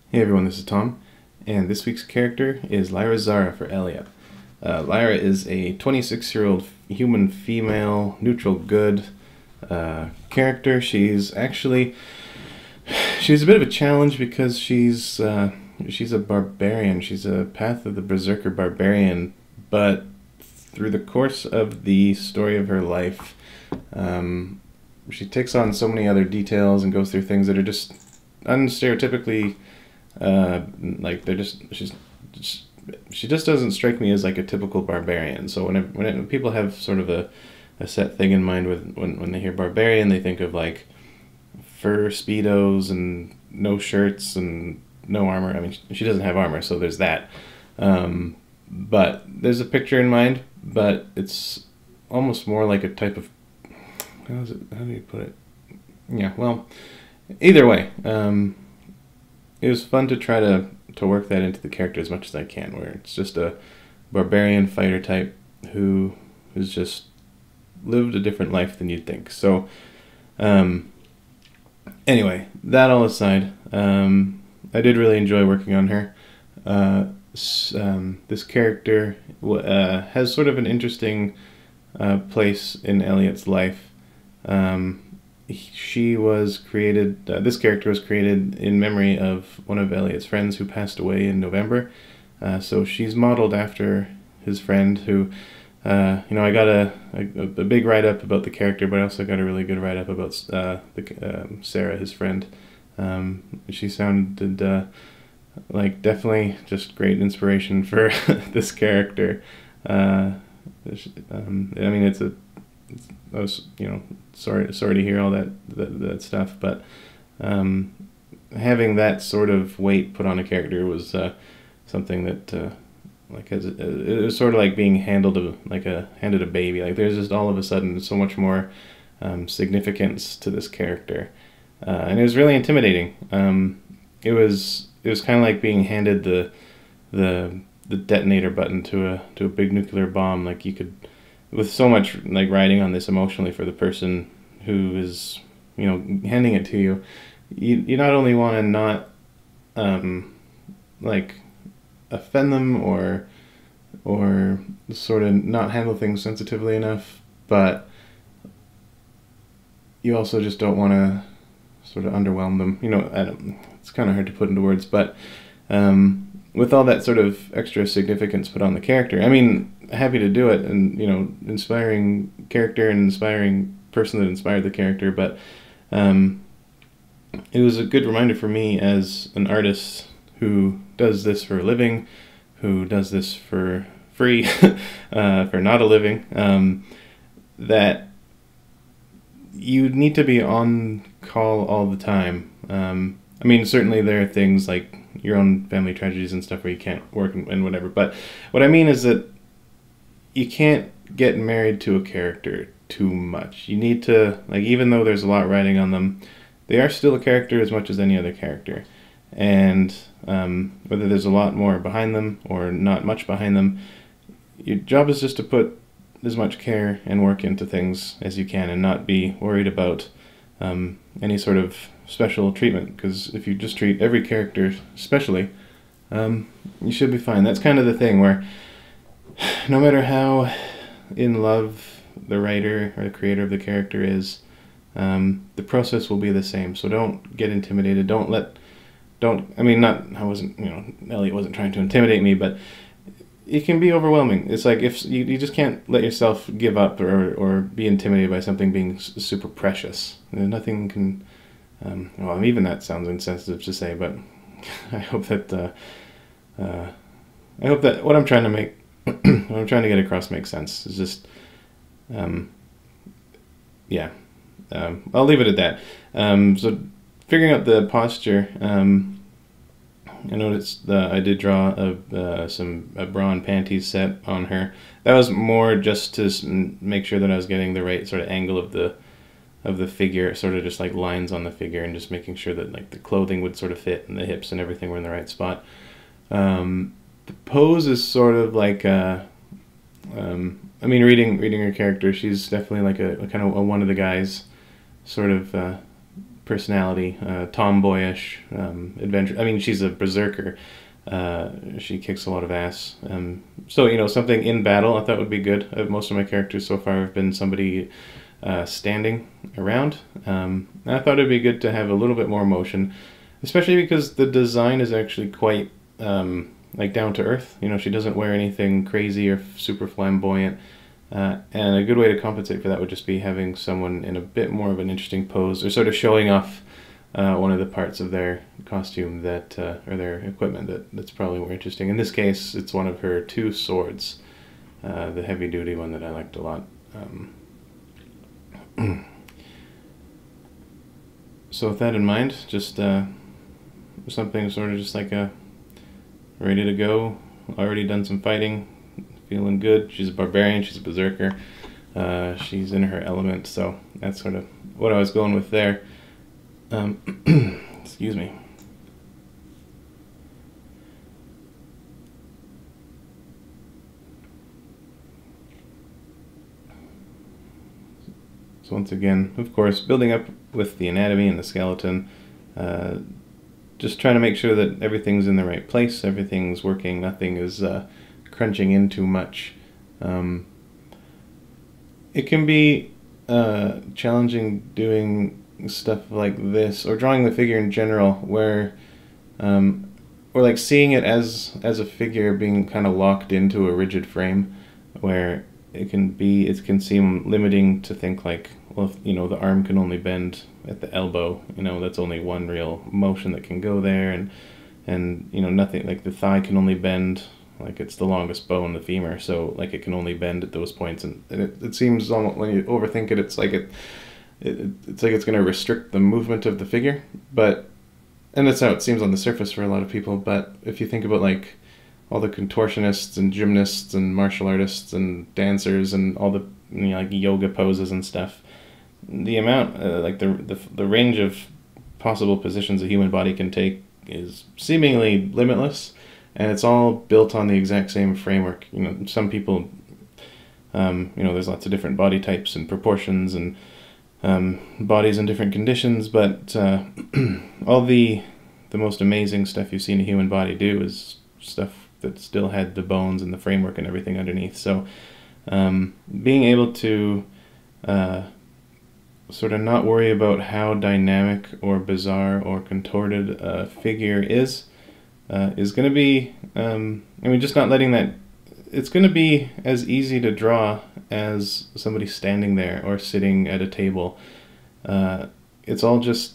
Hey everyone, this is Tom, and this week's character is Lyra Zara for Elliot. Lyra is a 26-year-old human female, neutral good character. She's a bit of a challenge because she's a barbarian. She's a Path of the Berserker barbarian, but through the course of the story of her life, she takes on so many other details and goes through things that are just unstereotypically like she just doesn't strike me as like a typical barbarian. So when people have sort of a set thing in mind when they hear barbarian, they think of like fur speedos and no shirts and no armor. I mean, she doesn't have armor, so there's that. But there's a picture in mind, but it's almost more like a type of, how do you put it? Yeah, well, either way, it was fun to try to work that into the character as much as I can, where it's just a barbarian fighter type who has just lived a different life than you'd think. So, anyway, that all aside, I did really enjoy working on her. This character has sort of an interesting place in Elliot's life. This character was created in memory of one of Elliot's friends who passed away in November. So she's modeled after his friend who, I got a big write-up about the character, but I also got a really good write-up about Sarah, his friend. She sounded like definitely just great inspiration for this character. I mean, I was, sorry to hear all that stuff, but having that sort of weight put on a character was something that it was sort of like being handed a baby. Like there's just all of a sudden so much more significance to this character, and it was really intimidating. It was kind of like being handed the detonator button to a big nuclear bomb. Like you could, with so much like riding on this emotionally for the person who is, handing it to you, you not only want to not like offend them or sort of not handle things sensitively enough, but you also just don't want to sort of underwhelm them. It's kind of hard to put into words, but with all that sort of extra significance put on the character, I mean, happy to do it, and inspiring character and inspiring person that inspired the character, but it was a good reminder for me as an artist who does this for a living, who does this for free, for not a living, that you need to be on call all the time. I mean, certainly there are things like your own family tragedies and stuff where you can't work and whatever, but what I mean is that you can't get married to a character too much. You need to, like, even though there's a lot riding on them, they are still a character as much as any other character. And whether there's a lot more behind them or not much behind them, your job is just to put as much care and work into things as you can and not be worried about any sort of special treatment, because if you just treat every character specially, you should be fine. That's kind of the thing where no matter how in love the writer or the creator of the character is, the process will be the same. So don't get intimidated. Elliot wasn't trying to intimidate me, but it can be overwhelming. It's like if you just can't let yourself give up or be intimidated by something being super precious. Nothing can, even that sounds insensitive to say, but I hope that what I'm trying to make, what I'm trying to get across makes sense. It's just, I'll leave it at that. So figuring out the posture, I noticed I did draw a bra and panties set on her. That was more just to make sure that I was getting the right sort of angle of the figure, sort of just like lines on the figure, and just making sure that like the clothing would sort of fit and the hips and everything were in the right spot. The pose is sort of like reading her character, she's definitely like a kind of one of the guys sort of personality, tomboyish, adventure. I mean, she's a berserker. She kicks a lot of ass. So, you know, something in battle I thought would be good. Most of my characters so far have been somebody standing around. And I thought it'd be good to have a little bit more motion, especially because the design is actually quite like down to earth. You know, she doesn't wear anything crazy or super flamboyant. And a good way to compensate for that would just be having someone in a bit more of an interesting pose, or sort of showing off one of the parts of their costume that, or their equipment that's probably more interesting. In this case, it's one of her two swords, the heavy duty one that I liked a lot. So with that in mind, just something sort of just like a ready to go, already done some fighting, feeling good. She's a barbarian, she's a berserker, she's in her element, so that's sort of what I was going with there. Excuse me. So once again, of course, building up with the anatomy and the skeleton, just trying to make sure that everything's in the right place, everything's working, nothing is crunching in too much. It can be challenging doing stuff like this, or drawing the figure in general, where or like seeing it as a figure being kind of locked into a rigid frame, where it can seem limiting to think like, well, if, you know, the arm can only bend at the elbow, you know, that's only one real motion that can go there, and you know, nothing like the thigh can only bend, like it's the longest bone, the femur, so like it can only bend at those points, and it seems almost, when you overthink it, it's like it's like it's going to restrict the movement of the figure, and that's how it seems on the surface for a lot of people. But if you think about like all the contortionists and gymnasts and martial artists and dancers and all the, you know, like yoga poses and stuff, the amount like the range of possible positions a human body can take is seemingly limitless, and it's all built on the exact same framework. You know, some people, you know, there's lots of different body types and proportions and bodies in different conditions, but all the most amazing stuff you see in a human body do is stuff that still had the bones and the framework and everything underneath. So being able to sort of not worry about how dynamic or bizarre or contorted a figure is going to be, I mean, just not letting that, it's going to be as easy to draw as somebody standing there or sitting at a table. It's all just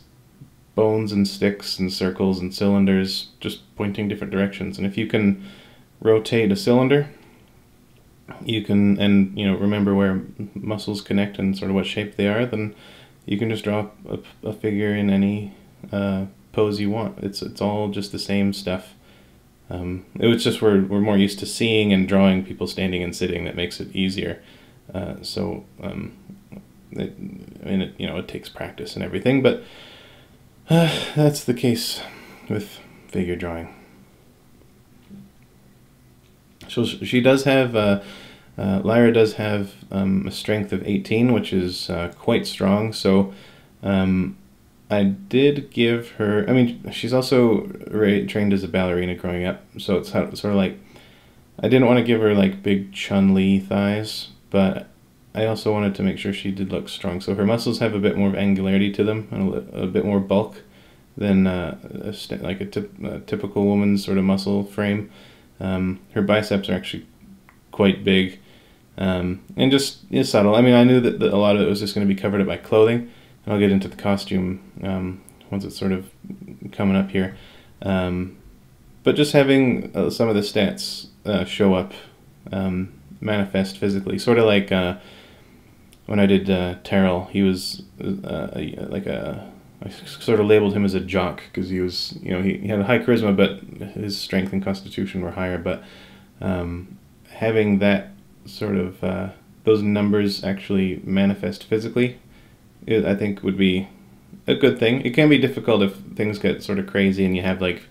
bones and sticks and circles and cylinders just pointing different directions. And if you can rotate a cylinder, you can, and you know, remember where muscles connect and sort of what shape they are, then you can just draw a figure in any pose you want. It's all just the same stuff. It was just we're more used to seeing and drawing people standing and sitting that makes it easier. So you know, it takes practice and everything, but that's the case with figure drawing. So she does have, Lyra does have a strength of 18, which is quite strong. So I did give her, I mean, she's also trained as a ballerina growing up, so it's sort of like, I didn't want to give her like big Chun-Li thighs, but I also wanted to make sure she did look strong. So her muscles have a bit more angularity to them and a bit more bulk than like a typical woman's sort of muscle frame. Her biceps are actually quite big, and just subtle. I mean, I knew that a lot of it was just going to be covered up by clothing, and I'll get into the costume once it's sort of coming up here. But just having some of the stats show up, manifest physically, sort of like when I did Terrell, he was I sort of labeled him as a jock because he was, you know, he had a high charisma, but his strength and constitution were higher. But having that sort of those numbers actually manifest physically, I think would be a good thing. It can be difficult if things get sort of crazy and you have like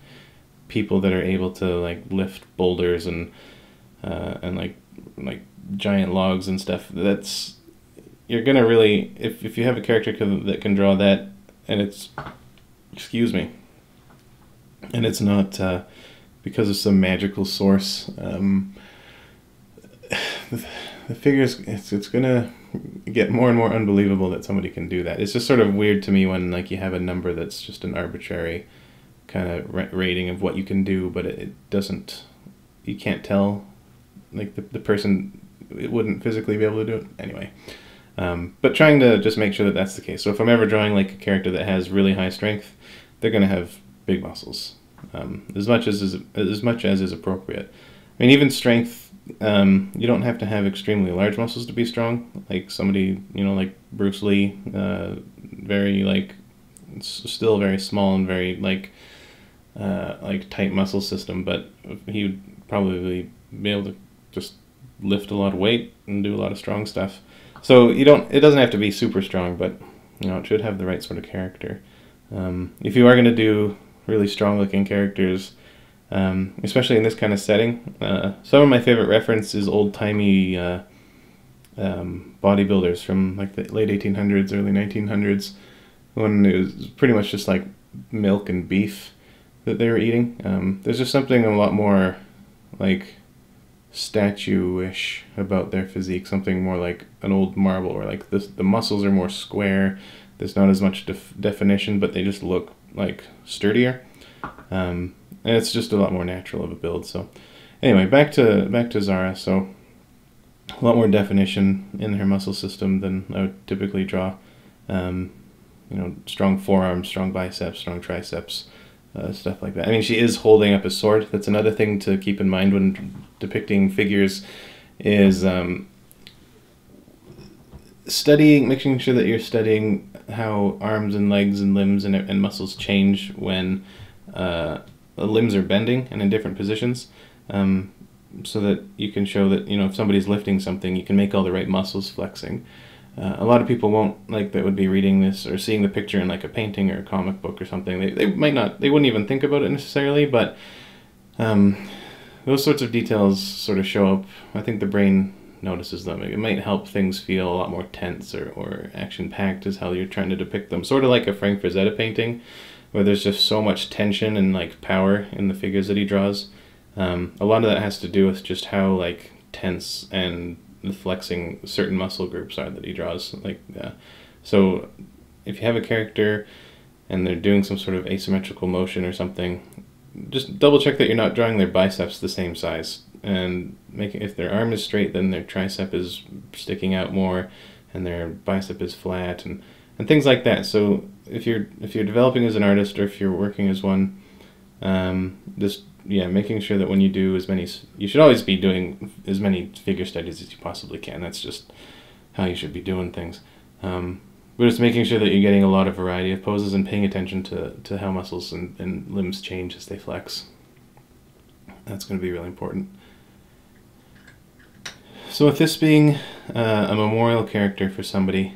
people that are able to like lift boulders and like giant logs and stuff. That's, you're gonna really, if you have a character that can draw that and it's, excuse me, and it's not because of some magical source. The figures, it's gonna get more and more unbelievable that somebody can do that. It's just sort of weird to me when like you have a number that's just an arbitrary kind of rating of what you can do, but it doesn't, you can't tell, like the person, it wouldn't physically be able to do it anyway. But trying to just make sure that that's the case. So if I'm ever drawing like a character that has really high strength, they're going to have big muscles, as much as is appropriate. I mean, even strength, you don't have to have extremely large muscles to be strong. Like somebody, you know, like Bruce Lee, very like still very small and very like tight muscle system, but he would probably be able to just lift a lot of weight and do a lot of strong stuff. So it doesn't have to be super strong, but you know, it should have the right sort of character. If you are going to do really strong looking characters, especially in this kind of setting, some of my favorite reference is old-timey bodybuilders from like the late 1800s, early 1900s, when it was pretty much just like milk and beef that they were eating. There's just something a lot more like statue-ish about their physique, something more like an old marble, or like the muscles are more square, there's not as much definition, but they just look like sturdier, and it's just a lot more natural of a build. So anyway, back to Zara. So a lot more definition in her muscle system than I would typically draw. You know, strong forearms, strong biceps, strong triceps, stuff like that. I mean, she is holding up a sword. That's another thing to keep in mind when depicting figures, is making sure that you're studying how arms and legs and limbs and muscles change when the limbs are bending and in different positions, so that you can show that, you know, if somebody's lifting something, you can make all the right muscles flexing. A lot of people won't, like, that would be reading this or seeing the picture in like a painting or a comic book or something. They wouldn't even think about it necessarily, but those sorts of details sort of show up. I think the brain notices them. It might help things feel a lot more tense or action-packed is how you're trying to depict them. Sort of like a Frank Frazetta painting, where there's just so much tension and like power in the figures that he draws. A lot of that has to do with just how like tense and the flexing certain muscle groups are that he draws. So if you have a character and they're doing some sort of asymmetrical motion or something, just double check that you're not drawing their biceps the same size, and if their arm is straight, then their tricep is sticking out more and their bicep is flat, and things like that. So if you're developing as an artist, or if you're working as one, making sure that when you do you should always be doing as many figure studies as you possibly can. That's just how you should be doing things. But it's making sure that you're getting a lot of variety of poses and paying attention to how muscles and limbs change as they flex. That's going to be really important. So with this being a memorial character for somebody,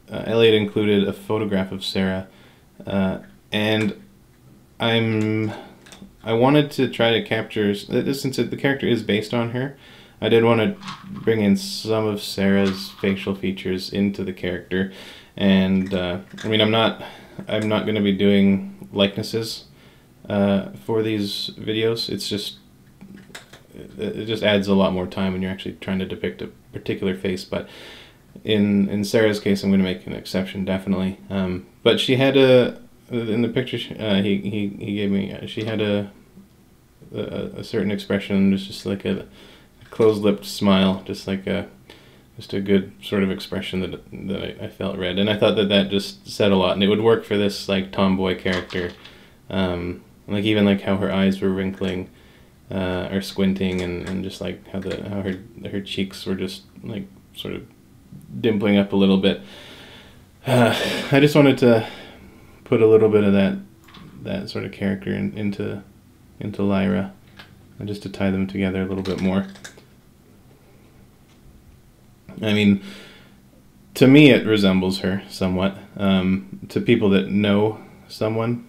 Elliot included a photograph of Sarah, and I wanted to try to capture, since the character is based on her, I did want to bring in some of Sarah's facial features into the character. And I mean, I'm not going to be doing likenesses for these videos. It just adds a lot more time when you're actually trying to depict a particular face. But in Sarah's case, I'm going to make an exception, definitely. But she had in the picture he gave me, she had a certain expression. It was just like a closed-lipped smile, just a good sort of expression that I felt read, and I thought that just said a lot, and it would work for this like tomboy character, like even like how her eyes were wrinkling or squinting, and just like how her cheeks were just like sort of dimpling up a little bit. I just wanted to put a little bit of that sort of character into Lyra, and just to tie them together a little bit more. I mean, to me it resembles her somewhat. To people that know someone,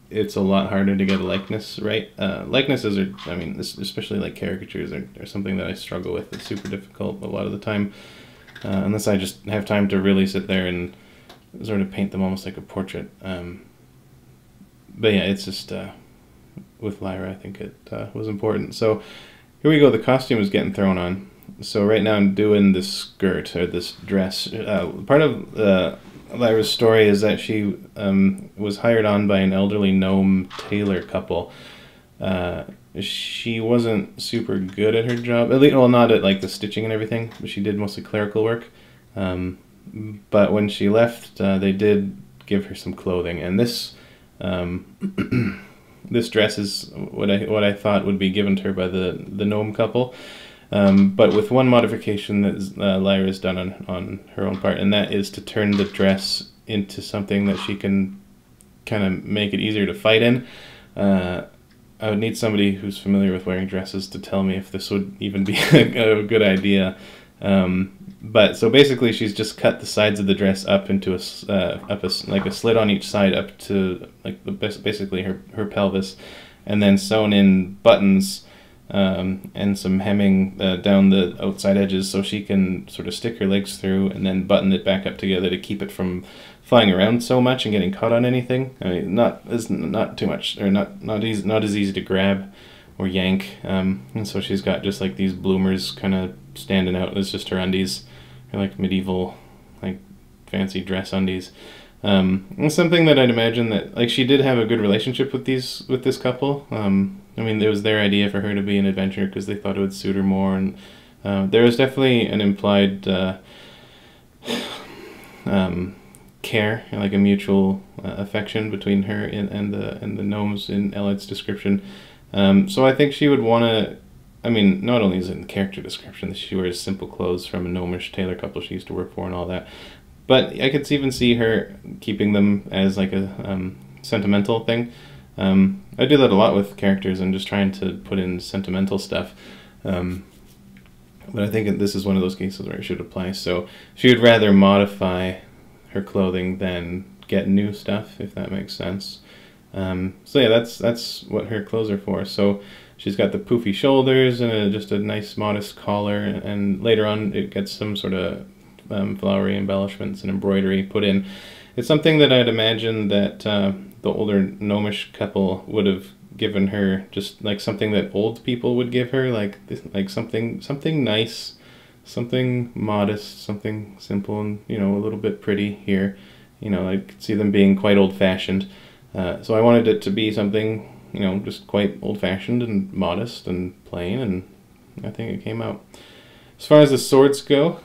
it's a lot harder to get a likeness right. Likenesses are, I mean, especially like caricatures are something that I struggle with. It's super difficult a lot of the time, unless I just have time to really sit there and sort of paint them almost like a portrait. But yeah, it's just with Lyra, I think it was important. So here we go. The costume is getting thrown on. So right now I'm doing this skirt or this dress. Part of Lyra's story is that she was hired on by an elderly gnome tailor couple. She wasn't super good at her job, at least, well, not at like the stitching and everything, but she did mostly clerical work. But when she left, they did give her some clothing, and this this dress is what I thought would be given to her by the gnome couple. But with one modification that Lyra's done on her own part, and that is to turn the dress into something that she can kind of make it easier to fight in. I would need somebody who's familiar with wearing dresses to tell me if this would even be a good idea. But so basically, she's just cut the sides of the dress up into like a slit on each side up to like basically her pelvis, and then sewn in buttons. And some hemming down the outside edges so she can sort of stick her legs through and then button it back up together to keep it from flying around so much and getting caught on anything. I mean, not too much, or not as easy to grab or yank. And so she's got just like these bloomers kind of standing out. It's just her undies, her like medieval, like fancy dress undies. It's something that I'd imagine that like she did have a good relationship with this couple. I mean, it was their idea for her to be an adventurer because they thought it would suit her more, and there was definitely an implied care, like a mutual affection between her and the gnomes in Elliot's description. So I think she would want to. I mean, not only is it in the character description that she wears simple clothes from a gnomish tailor couple she used to work for and all that, but I could even see her keeping them as like a sentimental thing. I do that a lot with characters and just trying to put in sentimental stuff. But I think this is one of those cases where it should apply. So she would rather modify her clothing than get new stuff, if that makes sense. So yeah, that's what her clothes are for. So she's got the poofy shoulders and just a nice modest collar, and later on it gets some sort of flowery embellishments and embroidery put in. It's something that I'd imagine that the older gnomish couple would have given her, just like something that old people would give her, like something nice, something modest, something simple, and a little bit pretty here. I could see them being quite old-fashioned. So I wanted it to be something, just quite old-fashioned and modest and plain, and I think it came out. As far as the swords go,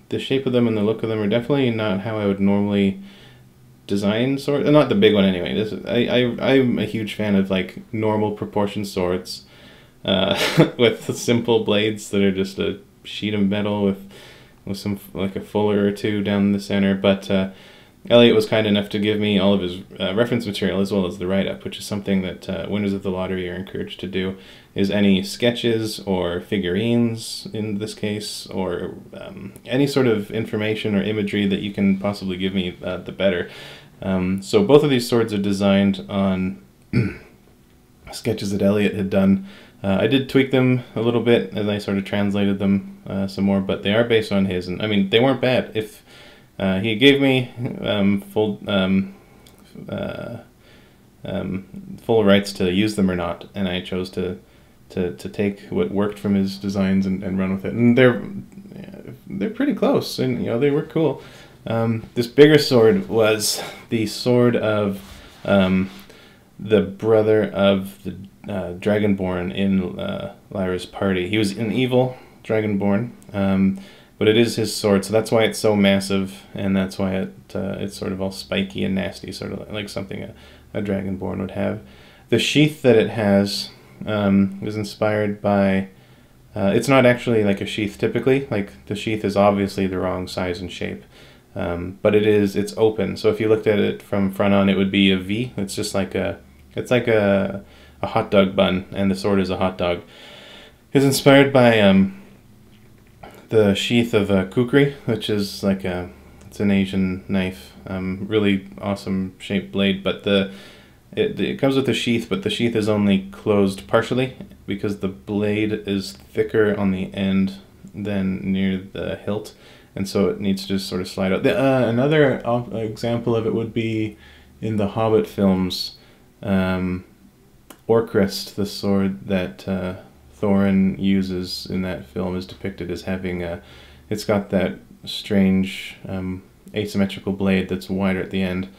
the shape of them and the look of them are definitely not how I would normally design swords. Not the big one anyway. I'm a huge fan of like normal proportion swords with simple blades that are just a sheet of metal with some like a fuller or two down the center. But Elliot was kind enough to give me all of his reference material as well as the write-up, which is something that winners of the lottery are encouraged to do, is any sketches or figurines in this case, or any sort of information or imagery that you can possibly give me, the better. So both of these swords are designed on sketches that Elliot had done. I did tweak them a little bit as I sort of translated them some more, but they are based on his, and I mean, they weren't bad. If he gave me full rights to use them or not, and I chose to take what worked from his designs and run with it. And they're pretty close, and they were cool. This bigger sword was the sword of the brother of the Dragonborn in Lyra's party. He was an evil Dragonborn. But it is his sword, so that's why it's so massive, and that's why it's sort of all spiky and nasty, sort of like something a Dragonborn would have. The sheath that it has was inspired by... it's not actually like a sheath typically. Like, the sheath is obviously the wrong size and shape, but it's open. So if you looked at it from front on, it would be a V. It's just like it's like a hot dog bun, and the sword is a hot dog. It's inspired by the sheath of a kukri, which is like it's an Asian knife, really awesome shaped blade, but it comes with a sheath, but the sheath is only closed partially because the blade is thicker on the end than near the hilt, and so it needs to just sort of slide out. Another example of it would be in the Hobbit films. Orcrist, the sword that Thorin uses in that film, is depicted as having it's got that strange asymmetrical blade that's wider at the end,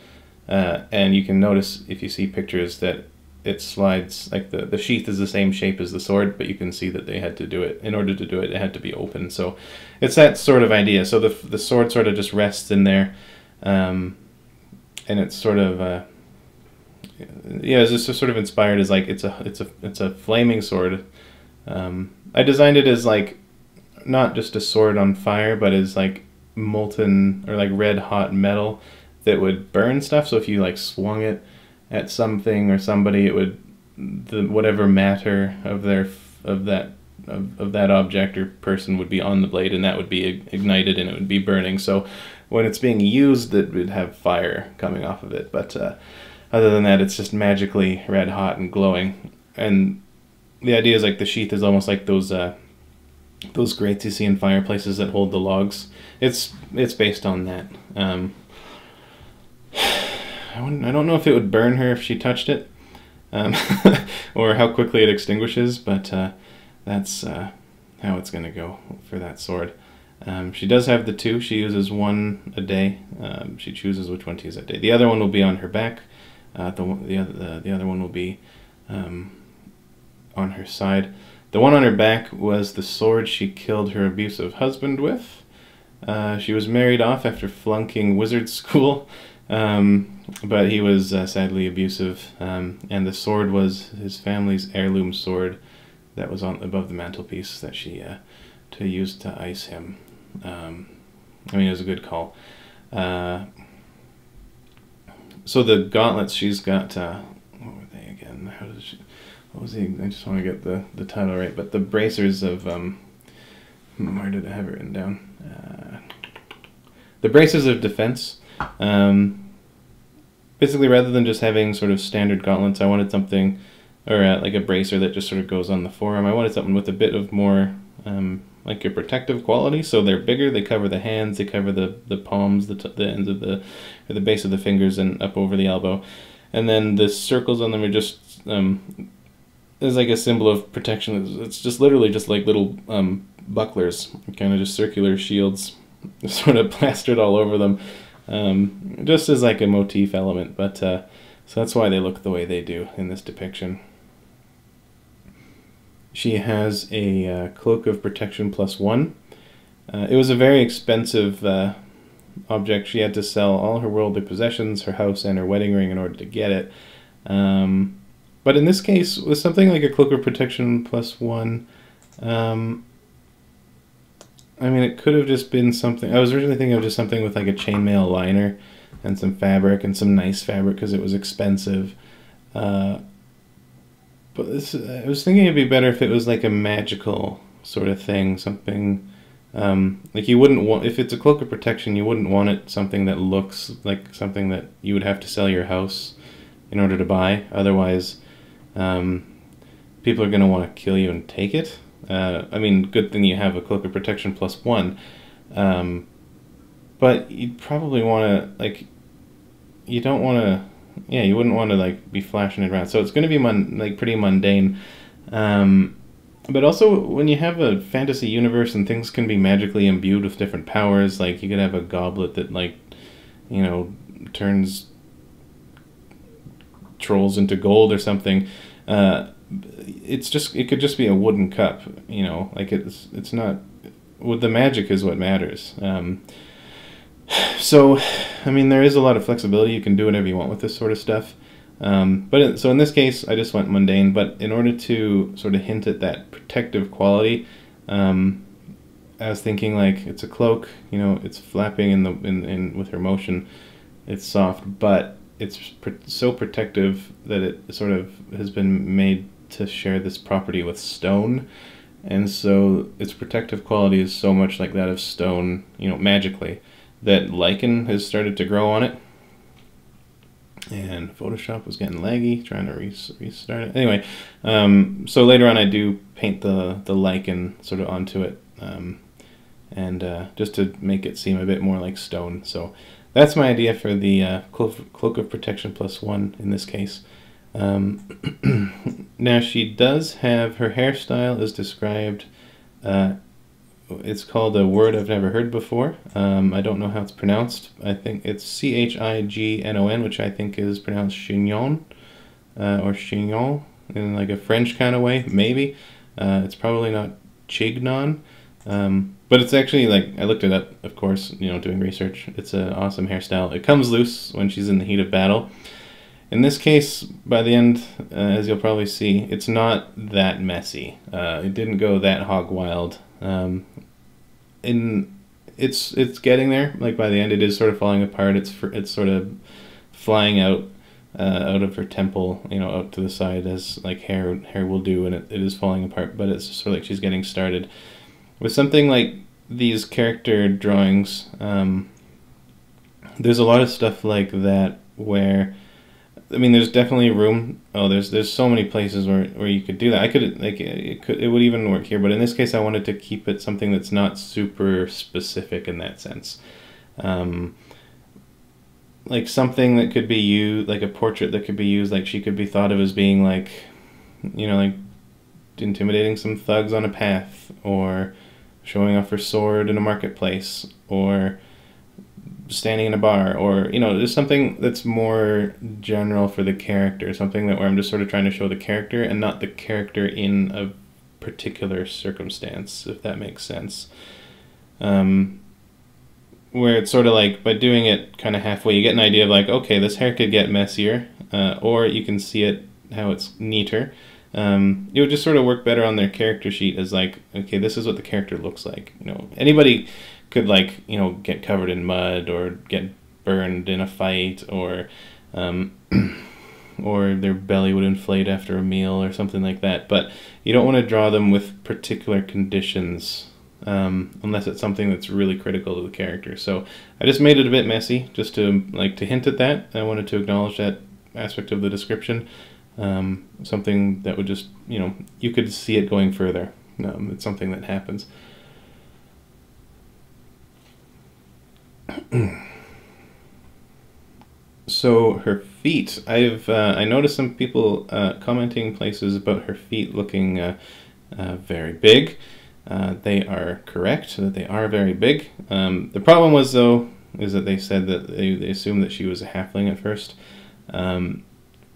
and you can notice if you see pictures that it slides, like the sheath is the same shape as the sword, but you can see that they had to do it, in order to do it, it had to be open. So it's that sort of idea. So the sword sort of just rests in there, and it's sort of it's just sort of inspired as like it's a flaming sword. I designed it as like not just a sword on fire, but as like molten or like red hot metal that would burn stuff. So if you like swung it at something or somebody, it would, whatever matter of that object or person would be on the blade, and that would be ignited and it would be burning. So when it's being used, it would have fire coming off of it. But other than that, it's just magically red hot and glowing. And the idea is like the sheath is almost like those grates you see in fireplaces that hold the logs. It's based on that. I don't know if it would burn her if she touched it, or how quickly it extinguishes, but that's how it's going to go for that sword. She does have the two. She uses one a day. She chooses which one to use that day. The other one will be on her back. The other one will be on her side. The one on her back was the sword she killed her abusive husband with. She was married off after flunking wizard school, but he was sadly abusive, and the sword was his family's heirloom sword that was above the mantelpiece that she used to ice him. I mean, it was a good call. So the gauntlets she's got, what were they again? What was he? I just want to get the title right. But the bracers of, where did I have it written down? The bracers of defense. Basically, rather than just having sort of standard gauntlets, I wanted something, or like a bracer that just sort of goes on the forearm. I wanted something with a bit of more, like a protective quality. So they're bigger, they cover the hands, they cover the palms, the ends of or the base of the fingers and up over the elbow. And then the circles on them are just, is like a symbol of protection. It's just literally just like little bucklers, kind of just circular shields, sort of plastered all over them, just as like a motif element. But so that's why they look the way they do in this depiction. She has a cloak of protection +1. It was a very expensive object. She had to sell all her worldly possessions, her house, and her wedding ring in order to get it. But in this case, with something like a cloak of protection +1, I mean, it could have just been something. I was originally thinking of just something with like a chainmail liner and some fabric, and some nice fabric because it was expensive. But I was thinking it'd be better if it was like a magical sort of thing, something like you wouldn't want, if it's a cloak of protection, you wouldn't want it something that looks like something that you would have to sell your house in order to buy. Otherwise, people are going to want to kill you and take it. I mean, good thing you have a cloak of protection +1, but you'd probably want to, like, you don't want to, yeah, you wouldn't want to like be flashing it around. So it's going to be like pretty mundane. But also, when you have a fantasy universe and things can be magically imbued with different powers, like you could have a goblet that, like, you know, turns trolls into gold or something. It could just be a wooden cup, you know, like it's not, well, the magic is what matters. So, I mean, there is a lot of flexibility. You can do whatever you want with this sort of stuff. So in this case, I just went mundane, but in order to sort of hint at that protective quality, I was thinking, like, it's a cloak, you know, it's flapping in with her motion, it's soft, but it's so protective that it sort of has been made to share this property with stone, and so its protective quality is so much like that of stone, you know, magically, that lichen has started to grow on it. And Photoshop was getting laggy, trying to restart it. Anyway, so later on I do paint the lichen sort of onto it, and just to make it seem a bit more like stone. So that's my idea for the Cloak of Protection +1 in this case. Now she does have, her hairstyle is described, it's called a word I've never heard before. I don't know how it's pronounced. I think it's Chignon, which I think is pronounced chignon, or chignon, in like a French kind of way, maybe. It's probably not chignon, but it's actually, like, I looked it up, of course, you know, doing research. It's an awesome hairstyle. It comes loose when she's in the heat of battle. In this case, by the end, as you'll probably see, it's not that messy. It didn't go that hog wild. It's getting there. Like, by the end, it is sort of falling apart. It's sort of flying out of her temple, you know, out to the side, as like hair will do, and it is falling apart. But it's sort of like she's getting started with something like these character drawings. There's a lot of stuff like that where, I mean, there's definitely room. Oh, there's so many places where you could do that. I could, like, it would even work here, but in this case I wanted to keep it something that's not super specific in that sense. Like something that could be used, like a portrait that could be used, like she could be thought of as being like, you know, like intimidating some thugs on a path, or showing off her sword in a marketplace, or standing in a bar, or, you know, just something that's more general for the character, something that where I'm just sort of trying to show the character and not the character in a particular circumstance, if that makes sense. Where it's sort of like, by doing it kind of halfway, you get an idea of like, okay, this hair could get messier, or you can see it how it's neater. It would just sort of work better on their character sheet as like, okay, this is what the character looks like. You know, anybody could, like, you know, get covered in mud or get burned in a fight, or or their belly would inflate after a meal or something like that. But you don't want to draw them with particular conditions, unless it's something that's really critical to the character. So I just made it a bit messy, just to, like, to hint at that. I wanted to acknowledge that aspect of the description. Something that would just, you know, you could see it going further. It's something that happens. So her feet, I noticed some people commenting places about her feet looking very big. They are correct, that they are very big. The problem was, though, is that they said that they assumed that she was a halfling at first.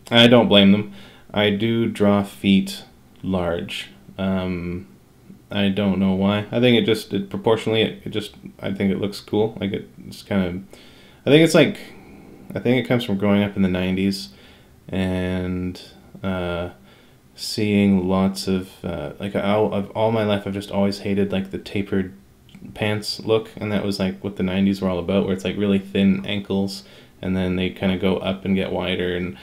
I don't blame them. I do draw feet large. I don't know why. I think it proportionally, I think it looks cool. Like, it's kind of, I think it comes from growing up in the 90s and seeing lots of, like, all my life I've just always hated, like, the tapered pants look, and that was like what the 90s were all about, where it's like really thin ankles and then they kind of go up and get wider, and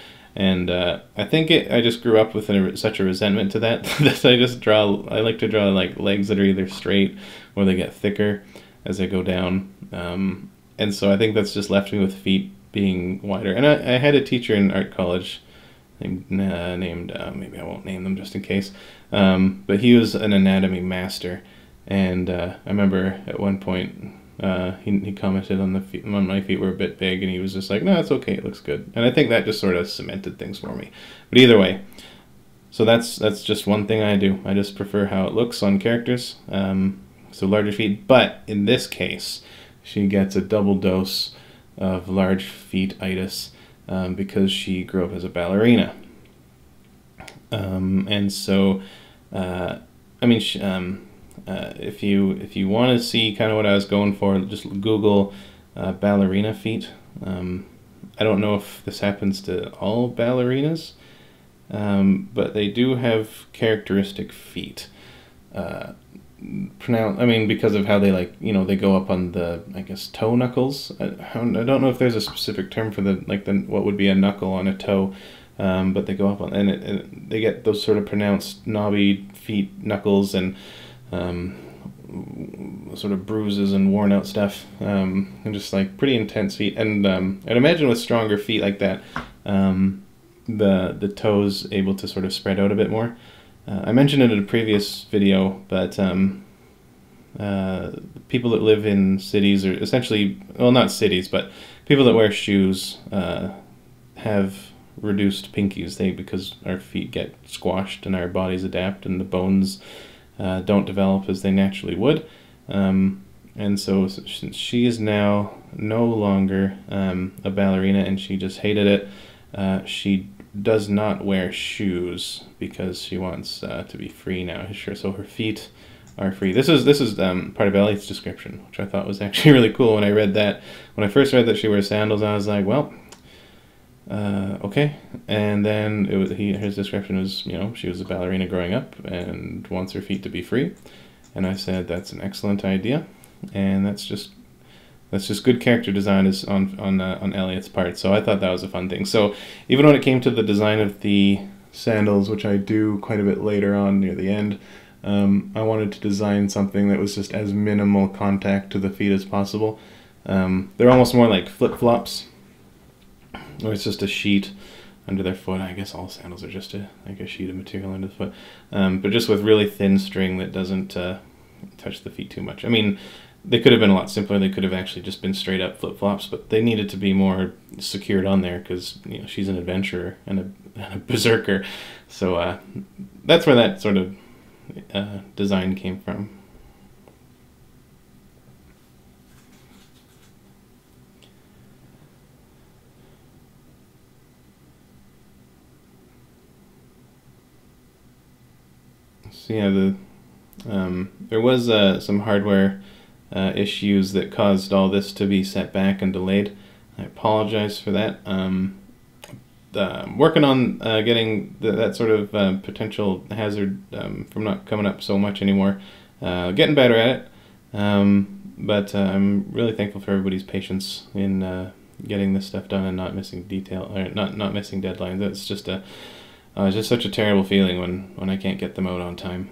I think I just grew up with such a resentment to that that I like to draw like legs that are either straight or they get thicker as they go down, and so I think that's just left me with feet being wider. And I had a teacher in art college named maybe I won't name them just in case, but he was an anatomy master, and I remember at one point he commented on my feet were a bit big, and he was just like, no, it's okay, it looks good. And I think that just sort of cemented things for me. But either way, so that's just one thing I do. I just prefer how it looks on characters, so larger feet. But in this case, she gets a double dose of large feet-itis, because she grew up as a ballerina. And so, I mean, if you want to see kind of what I was going for, just Google ballerina feet. I don't know if this happens to all ballerinas, but they do have characteristic feet. I mean, because of how they, like, you know, they go up on the, I guess, toe knuckles. I don't know if there's a specific term for what would be a knuckle on a toe, but they go up on, and they get those sort of pronounced knobby feet knuckles, and sort of bruises and worn out stuff, and just like pretty intense feet. And I'd imagine with stronger feet like that, the toes able to sort of spread out a bit more. I mentioned it in a previous video, but people that live in cities, or essentially, well, not cities, but people that wear shoes have reduced pinkies. Because our feet get squashed and our bodies adapt, and the bones don't develop as they naturally would. And so since she is now no longer a ballerina, and she just hated it, she does not wear shoes because she wants to be free now. So her feet are free. This is part of Elliot's description, which I thought was actually really cool. When I read that, when I first read that she wears sandals, I was like, well, okay. And then his description was, she was a ballerina growing up and wants her feet to be free. And I said, that's an excellent idea, and that's just good character design is on Elliot's part. So I thought that was a fun thing. So even when it came to the design of the sandals, which I do quite a bit later on near the end, I wanted to design something that was just as minimal contact to the feet as possible. They're almost more like flip-flops, where it's just a sheet under their foot. I guess all sandals are just like a sheet of material under the foot, but just with really thin string that doesn't touch the feet too much. I mean, they could have been a lot simpler. They could have actually just been straight up flip-flops, but they needed to be more secured on there because she's an adventurer and a berserker. So that's where that sort of design came from. So yeah, there was some hardware issues that caused all this to be set back and delayed. I apologize for that. Working on getting that sort of potential hazard from not coming up so much anymore. Getting better at it, but I'm really thankful for everybody's patience in getting this stuff done and not missing not missing deadlines. It's just just such a terrible feeling when I can't get them out on time.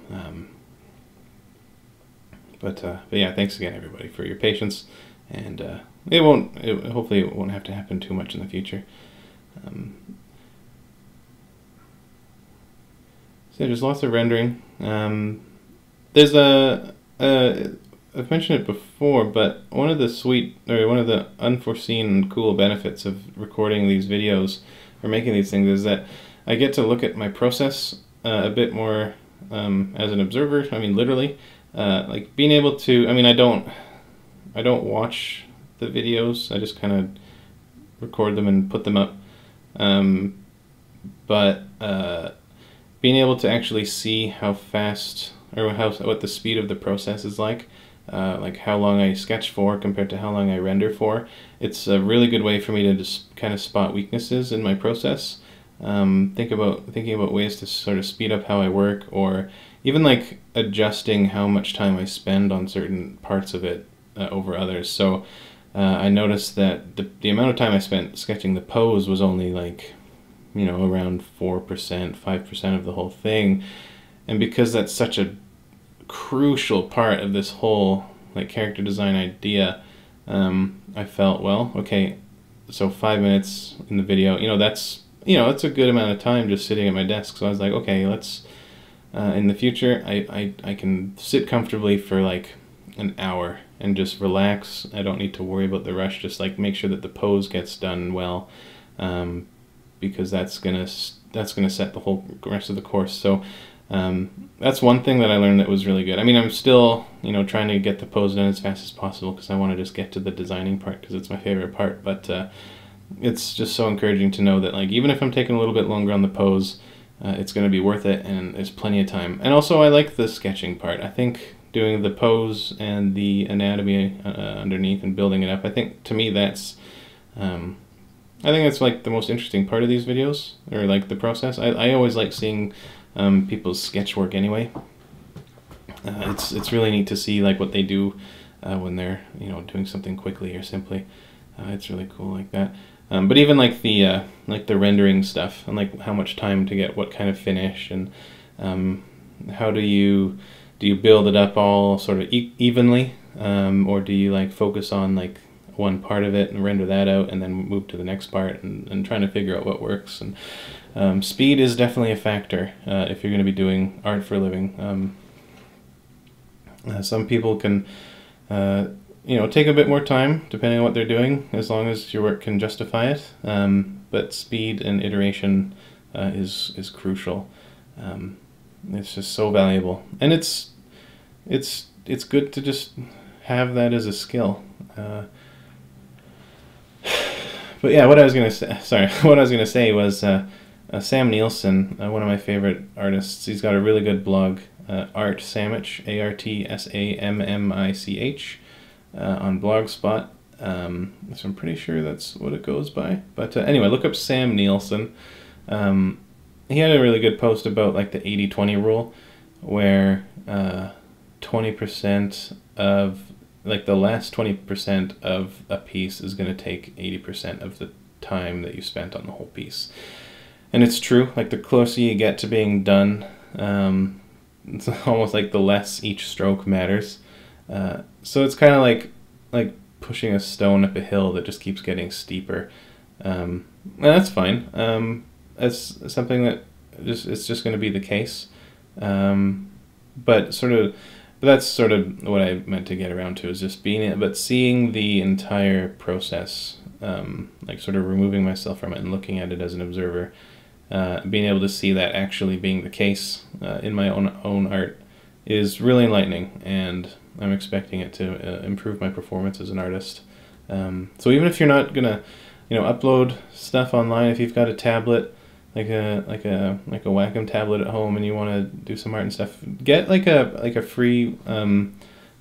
But yeah, thanks again, everybody, for your patience, and hopefully it won't have to happen too much in the future. So there's lots of rendering. There's I've mentioned it before, but one of the unforeseen and cool benefits of recording these videos or making these things is that I get to look at my process a bit more as an observer. I mean, literally, like being able to. I mean, I don't watch the videos. I just kind of record them and put them up. But being able to actually see how fast or what the speed of the process is like how long I sketch for compared to how long I render for, it's a really good way for me to just kind of spot weaknesses in my process. Thinking about ways to sort of speed up how I work, or even like adjusting how much time I spend on certain parts of it over others. So I noticed that the amount of time I spent sketching the pose was only like, around 4%, 5% of the whole thing. And because that's such a crucial part of this whole like character design idea, I felt, well, okay, so 5 minutes in the video, that's a good amount of time just sitting at my desk. So I was like, okay, let's in the future I can sit comfortably for like an hour and just relax. I don't need to worry about the rush, just like make sure that the pose gets done well, because that's gonna set the whole rest of the course. So that's one thing that I learned that was really good. I mean, I'm still trying to get the pose done as fast as possible because I want to just get to the designing part because it's my favorite part. But it's just so encouraging to know that like even if I'm taking a little bit longer on the pose, it's going to be worth it, and there's plenty of time. And also I like the sketching part. I think doing the pose and the anatomy underneath and building it up, I think to me that's like the most interesting part of these videos, or like the process. I always like seeing people's sketch work anyway. It's really neat to see like what they do when they're doing something quickly or simply. It's really cool like that. But even like the rendering stuff, and like how much time to get what kind of finish, and how do you build it up all sort of evenly, or do you like focus on like one part of it and render that out and then move to the next part, and trying to figure out what works. And speed is definitely a factor if you're going to be doing art for a living. Some people can, take a bit more time depending on what they're doing, as long as your work can justify it. But speed and iteration is crucial. It's just so valuable, and it's good to just have that as a skill. But yeah, what I was gonna say was Sam Nielsen, one of my favorite artists. He's got a really good blog, Art Samich, ArtSammich, on Blogspot. So I'm pretty sure that's what it goes by. But anyway, look up Sam Nielsen. He had a really good post about like the 80-20 rule, where 20% of, like, the last 20% of a piece is going to take 80% of the time that you spent on the whole piece. And it's true, like the closer you get to being done, it's almost like the less each stroke matters. So it's kind of like pushing a stone up a hill that just keeps getting steeper. And that's fine. It's something that it's just going to be the case. But that's sort of what I meant to get around to, is just seeing the entire process, like sort of removing myself from it and looking at it as an observer, being able to see that actually being the case in my own art is really enlightening, and I'm expecting it to improve my performance as an artist. So even if you're not gonna, upload stuff online, if you've got a tablet, like a Wacom tablet at home, and you want to do some art and stuff, get like a free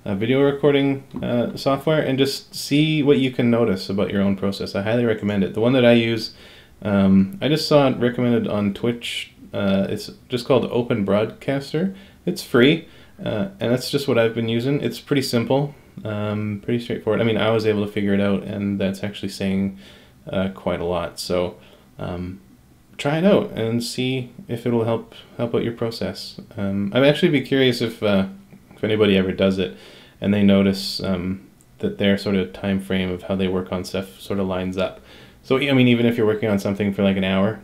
video recording software, and just see what you can notice about your own process. I highly recommend it. The one that I use, I just saw it recommended on Twitch. It's just called Open Broadcaster. It's free, and that's just what I've been using. It's pretty simple, pretty straightforward. I mean, I was able to figure it out, and that's actually saying quite a lot. So try it out and see if it'll help out your process. I'd actually be curious if anybody ever does it and they notice that their sort of time frame of how they work on stuff sort of lines up. So I mean, even if you're working on something for like an hour,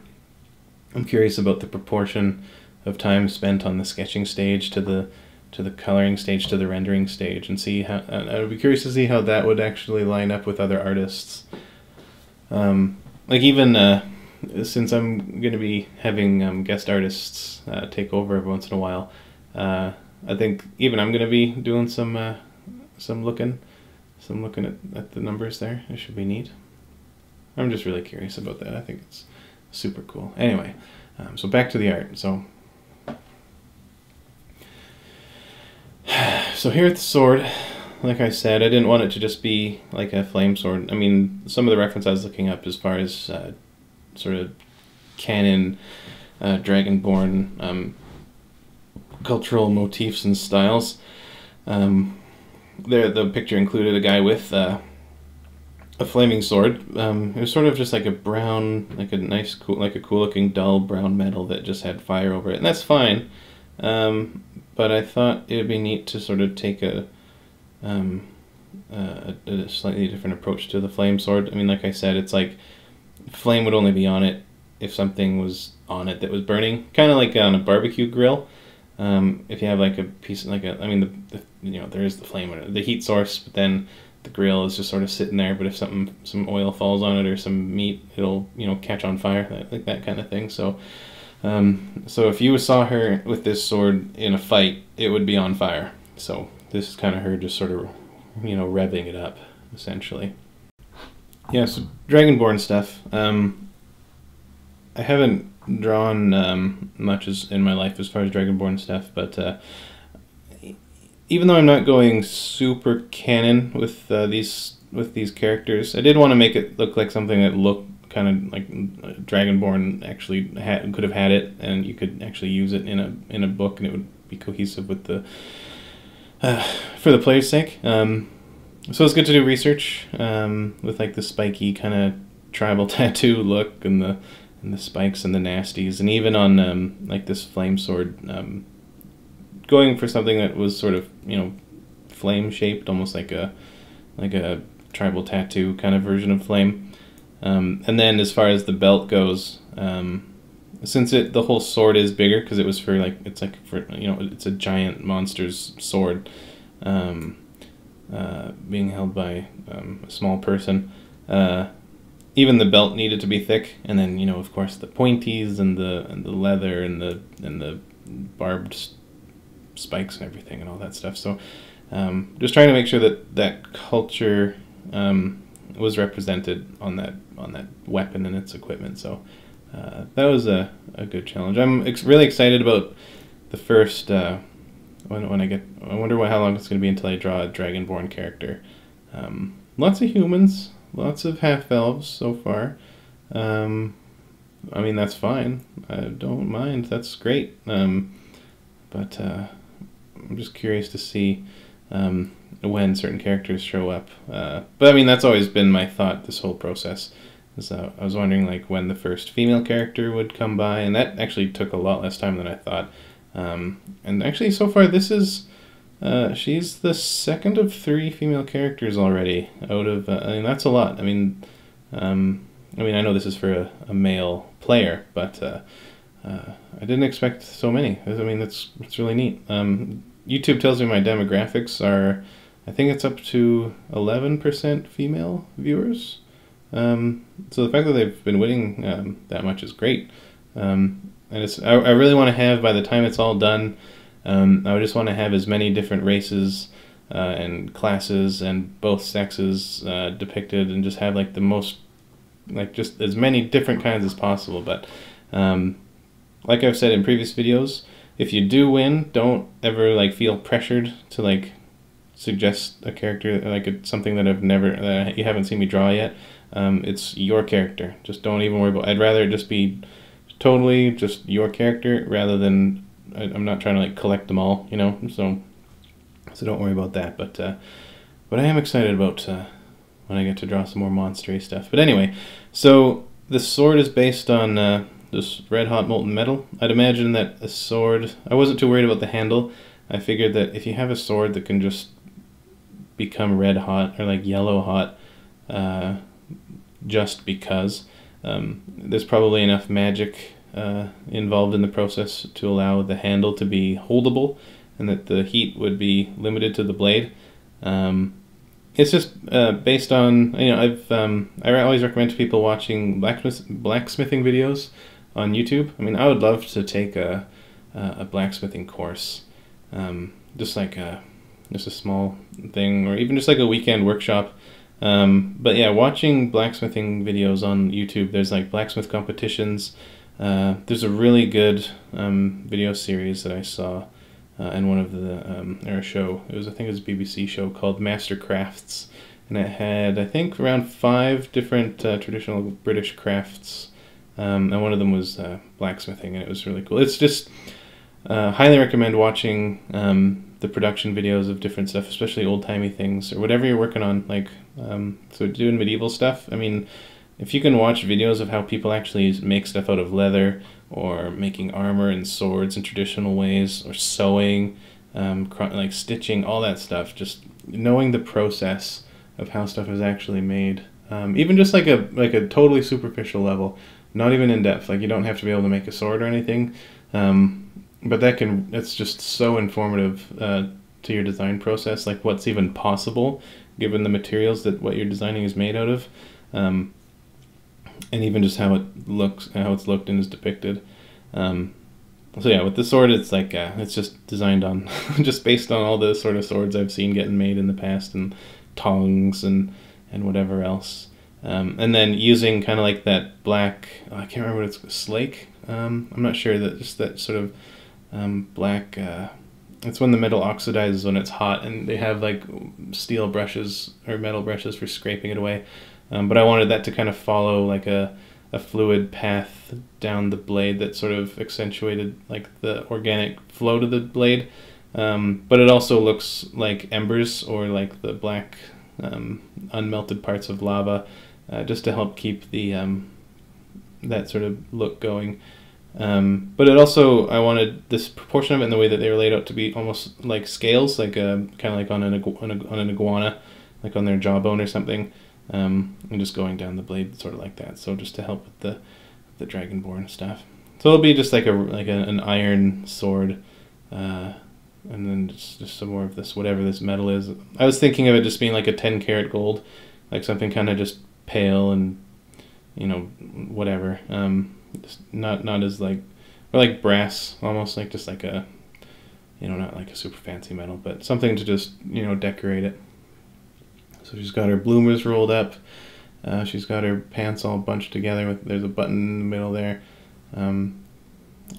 I'm curious about the proportion of time spent on the sketching stage to the coloring stage to the rendering stage, and see how. I would be curious to see how that would actually line up with other artists. Like even since I'm going to be having guest artists take over every once in a while, I think even I'm going to be doing some looking at the numbers there. It should be neat. I'm just really curious about that. I think it's super cool. Anyway, so back to the art. So here at the sword, like I said, I didn't want it to just be like a flame sword. I mean, some of the reference I was looking up as far as sort of canon Dragonborn cultural motifs and styles. The picture included a guy with a flaming sword. It was sort of just like a brown, like a nice, cool looking dull brown metal that just had fire over it, and that's fine. But I thought it would be neat to sort of take a slightly different approach to the flame sword. I mean, like I said, it's like flame would only be on it if something was on it that was burning, kind of like on a barbecue grill. If you have like a piece, like there is the flame, the heat source, but then the grill is just sort of sitting there. But if some oil falls on it or some meat, it'll catch on fire, like that kind of thing. So if you saw her with this sword in a fight, it would be on fire. So this is kind of her just sort of revving it up, essentially. Yeah, so Dragonborn stuff. I haven't drawn much in my life as far as Dragonborn stuff, but even though I'm not going super canon with these characters, I did want to make it look like something that looked kind of like Dragonborn actually could have had it, and you could actually use it in a book, and it would be cohesive with the for the player's sake. So it's good to do research with like the spiky kind of tribal tattoo look, and the spikes and the nasties, and even on like this flame sword, going for something that was sort of flame shaped, almost like a tribal tattoo kind of version of flame. And then as far as the belt goes, since the whole sword is bigger, because it was for it's a giant monster's sword. being held by a small person. Even the belt needed to be thick, and then, you know, of course, the pointies and the leather and the barbed spikes and everything and all that stuff. So just trying to make sure that that culture was represented on that weapon and its equipment. So that was a good challenge. I'm really excited about the first when I wonder how long it's going to be until I draw a dragonborn character. Lots of humans, lots of half-elves so far. I mean, that's fine. I don't mind. That's great. But I'm just curious to see when certain characters show up. But I mean, that's always been my thought this whole process. I was wondering like when the first female character would come by, and that actually took a lot less time than I thought. And actually, so far, this is she's the second of 3 female characters already. Out of I mean, that's a lot. I mean, I know this is for a male player, but I didn't expect so many. I mean, it's really neat. YouTube tells me my demographics are, I think it's up to 11% female viewers. So the fact that they've been winning that much is great. And I really want to have, by the time it's all done, I would just want to have as many different races and classes and both sexes depicted, and just have like the most, like just as many different kinds as possible. But like I've said in previous videos, if you do win, don't ever like feel pressured to like suggest a character, like it's something that you haven't seen me draw yet. It's your character. Just don't even worry about. I'd rather it just be totally just your character rather than I'm not trying to like collect them all, you know. So don't worry about that. But I am excited about when I get to draw some more monster stuff. But anyway, so the sword is based on this red hot molten metal. I'd imagine that a sword, I wasn't too worried about the handle. I figured that if you have a sword that can just become red hot or like yellow hot just because, there's probably enough magic involved in the process to allow the handle to be holdable, and that the heat would be limited to the blade. It's just based on, you know, I always recommend to people watching blacksmithing videos on YouTube. I mean, I would love to take a blacksmithing course, just like just a small thing, or even just like a weekend workshop. But yeah, watching blacksmithing videos on YouTube, there's like blacksmith competitions. There's a really good video series that I saw in one of the or a show. I think it was a BBC show called Master Crafts, and it had, I think, around 5 different traditional British crafts, and one of them was blacksmithing, and it was really cool. It's just highly recommend watching the production videos of different stuff, especially old-timey things or whatever you're working on, like so doing medieval stuff. I mean, if you can watch videos of how people actually make stuff out of leather, or making armor and swords in traditional ways, or sewing, like stitching, all that stuff, just knowing the process of how stuff is actually made, even just like a totally superficial level, not even in depth, like you don't have to be able to make a sword or anything, but it's just so informative to your design process, like what's even possible given the materials that what you're designing is made out of. And even just how it looks, how it's looked and is depicted. So yeah, with the sword, it's like it's just designed on, just based on all the sort of swords I've seen getting made in the past, and tongs and whatever else. And then using kind of like that black, I can't remember what it's, slake. I'm not sure, that just that sort of black. It's when the metal oxidizes when it's hot, and they have like steel brushes or metal brushes for scraping it away. But I wanted that to kind of follow like a fluid path down the blade that sort of accentuated like the organic flow to the blade. But it also looks like embers, or like the black unmelted parts of lava, just to help keep the that sort of look going. But it also, I wanted this proportion of it and the way that they were laid out to be almost like scales, like kind of like on an iguana, like on their jawbone or something. And just going down the blade sort of like that, so just to help with the dragonborn stuff. So it'll be just like an iron sword, and then just some more of this, whatever this metal is. I was thinking of it just being like a 10 karat gold, like something kind of just pale and, you know, whatever. Just not as like, or like brass, almost like just like a, you know, not like a super fancy metal, but something to just, you know, decorate it. So she's got her bloomers rolled up. She's got her pants all bunched together. There's a button in the middle there. I'd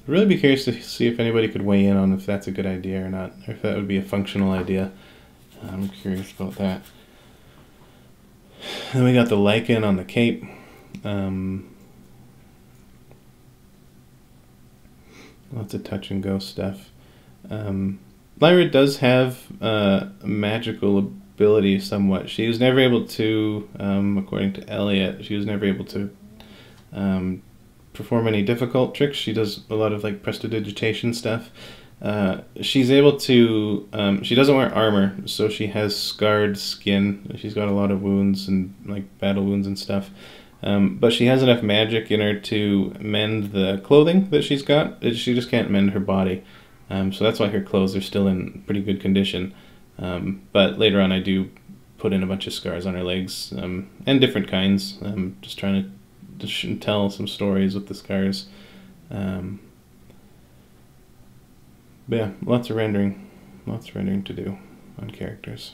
really be curious to see if anybody could weigh in on if that's a good idea or not, or if that would be a functional idea. I'm curious about that. Then we got the lichen on the cape. Lots of touch and go stuff. Lyra does have magical ability somewhat. She was never able to, according to Elliot, she was never able to perform any difficult tricks. She does a lot of like prestidigitation stuff. She's able to, she doesn't wear armor, so she has scarred skin. She's got a lot of wounds and like battle wounds and stuff. But she has enough magic in her to mend the clothing that she's got. She just can't mend her body. So that's why her clothes are still in pretty good condition. But later on I do put in a bunch of scars on her legs, and different kinds. Just trying to just tell some stories with the scars. But yeah, lots of rendering to do on characters.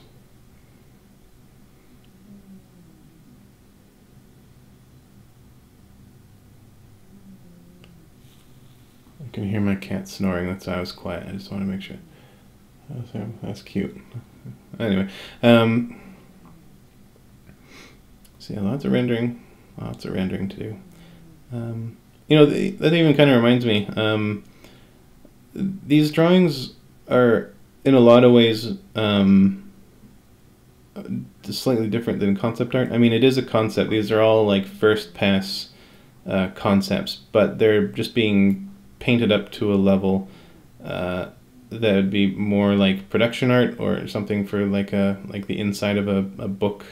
I can hear my cat snoring, that's why I was quiet. I just want to make sure. That's cute. Anyway, so yeah, lots of rendering to do. You know, that even kind of reminds me, these drawings are in a lot of ways slightly different than concept art. I mean, it is a concept. These are all like first pass concepts, but they're just being painted up to a level that would be more like production art or something for like the inside of a book.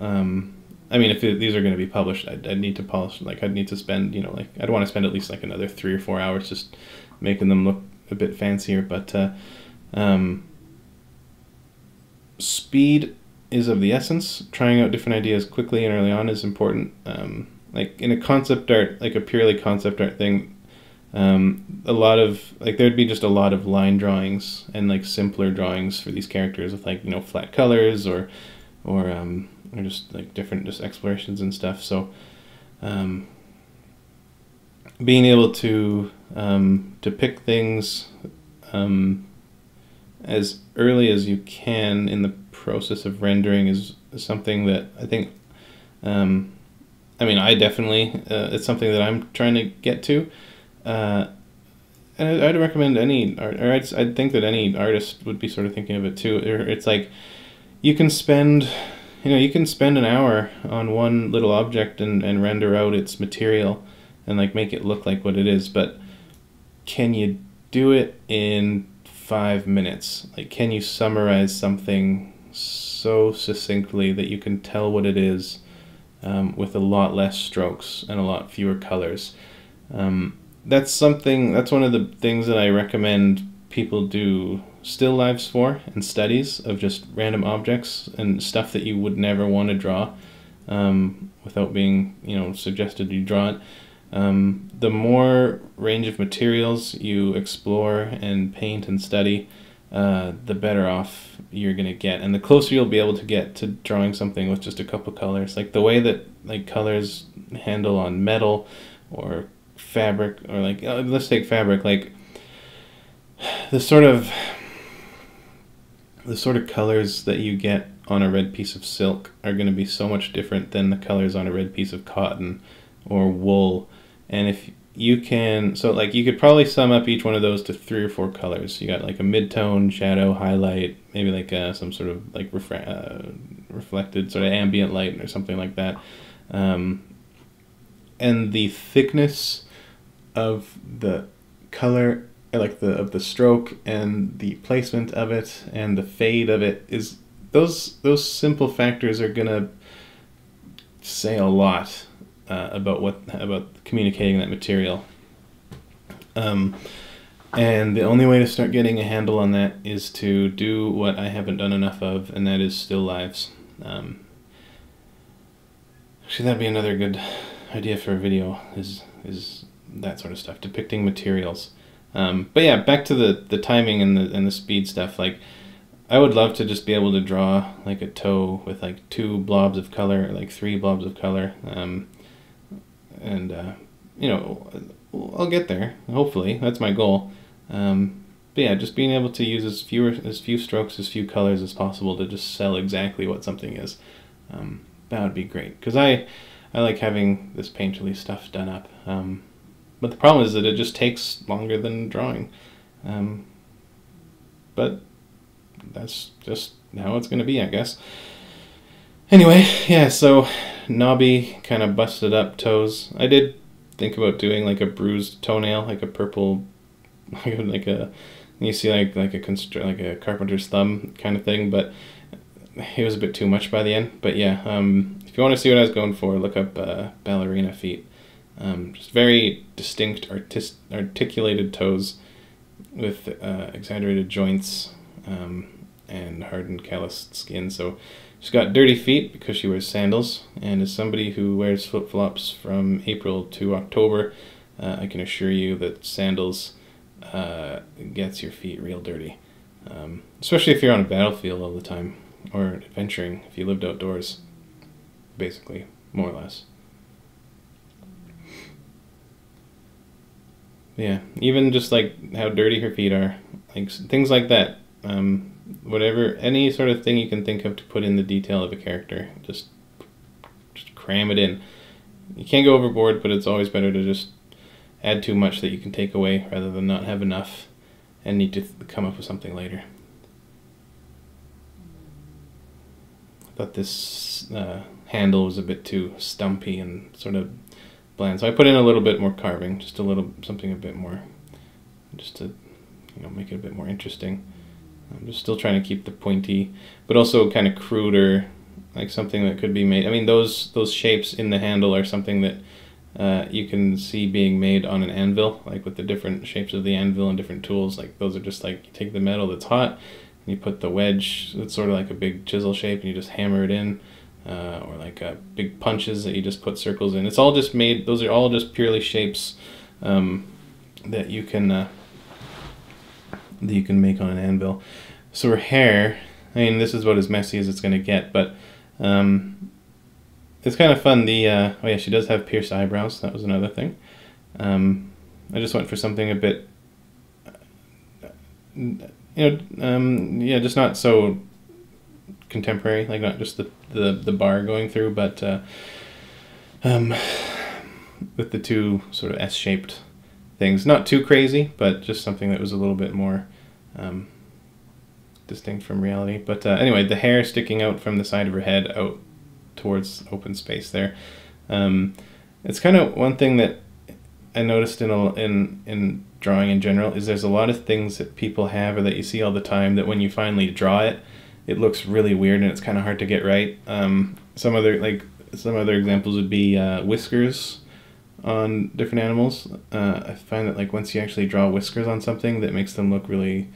I mean, if these are going to be published, I'd need to polish. Like, I'd need to spend, you know, like I'd want to spend at least like another 3 or 4 hours just making them look a bit fancier. But speed is of the essence. Trying out different ideas quickly and early on is important. Like in a concept art, like a purely concept art thing, a lot of like there'd be just a lot of line drawings and like simpler drawings for these characters with like, you know, flat colors or just like different just explorations and stuff. So being able to pick things as early as you can in the process of rendering is something that I think I mean, I definitely it's something that I'm trying to get to. And I'd recommend any art, or I'd think that any artist would be sort of thinking of it too. It's like you can spend an hour on one little object and render out its material and like make it look like what it is, but can you do it in 5 minutes? Like, can you summarize something so succinctly that you can tell what it is with a lot less strokes and a lot fewer colors? That's one of the things that I recommend people do still lives for and studies of just random objects and stuff that you would never want to draw without being, you know, suggested you draw it. The more range of materials you explore and paint and study, the better off you're going to get, and the closer you'll be able to get to drawing something with just a couple colors. Like the way that like colors handle on metal or fabric, or like let's take fabric, like the sort of colors that you get on a red piece of silk are going to be so much different than the colors on a red piece of cotton or wool. And if you can, so like you could probably sum up each one of those to 3 or 4 colors. You got like a mid-tone, shadow, highlight, maybe like some sort of like reflected sort of ambient light or something like that. And the thickness of the color, like of the stroke and the placement of it and the fade of it, is those simple factors are gonna say a lot about communicating that material. And the only way to start getting a handle on that is to do what I haven't done enough of, and that is still lives. Actually, that'd be another good idea for a video, is that sort of stuff, depicting materials. But yeah, back to the timing and the speed stuff. Like, I would love to just be able to draw like a toe with like 2 blobs of color, or like 3 blobs of color, you know, I'll get there. Hopefully, that's my goal. But yeah, just being able to use as few strokes, as few colors as possible to just sell exactly what something is. That would be great, because I like having this painterly stuff done up. But the problem is that it just takes longer than drawing. But that's just how it's going to be, I guess. Anyway, yeah, so knobby, kind of busted up toes. I did think about doing like a bruised toenail, like a purple, like a, you see like a carpenter's thumb kind of thing, but it was a bit too much by the end. But yeah, if you want to see what I was going for, look up ballerina feet. Just very distinct, articulated toes with exaggerated joints and hardened, calloused skin. So she's got dirty feet because she wears sandals, and as somebody who wears flip-flops from April to October, I can assure you that sandals gets your feet real dirty, especially if you're on a battlefield all the time, or adventuring, if you lived outdoors, basically, more or less. Yeah, even just like how dirty her feet are, like things like that. Whatever, any sort of thing you can think of to put in the detail of a character, just cram it in. You can't go overboard, but it's always better to just add too much that you can take away rather than not have enough and need to come up with something later. I thought this handle was a bit too stumpy and sort of bland, so I put in a little bit more carving, just a little something a bit more, just to, you know, make it a bit more interesting. I'm just still trying to keep the pointy, but also kind of cruder, like something that could be made. I mean, those shapes in the handle are something that you can see being made on an anvil, like with the different shapes of the anvil and different tools. Like those are just like, you take the metal that's hot, and you put the wedge, it's sort of like a big chisel shape, and you just hammer it in, or like big punches that you just put circles in. It's all just made, those are all just purely shapes that you can make on an anvil. So her hair, I mean, this is about as messy as it's going to get, but it's kind of fun. Oh yeah, she does have pierced eyebrows. That was another thing. I just went for something a bit, yeah, just not so contemporary, like not just the bar going through, but with the 2 sort of S-shaped things. Not too crazy, but just something that was a little bit more distinct from reality. But anyway, the hair sticking out from the side of her head out towards open space there. It's kind of one thing that I noticed in drawing in general, is there's a lot of things that people have, or that you see all the time, that when you finally draw it, it looks really weird and it's kind of hard to get right. Some other examples would be whiskers on different animals. I find that like once you actually draw whiskers on something, that makes them look really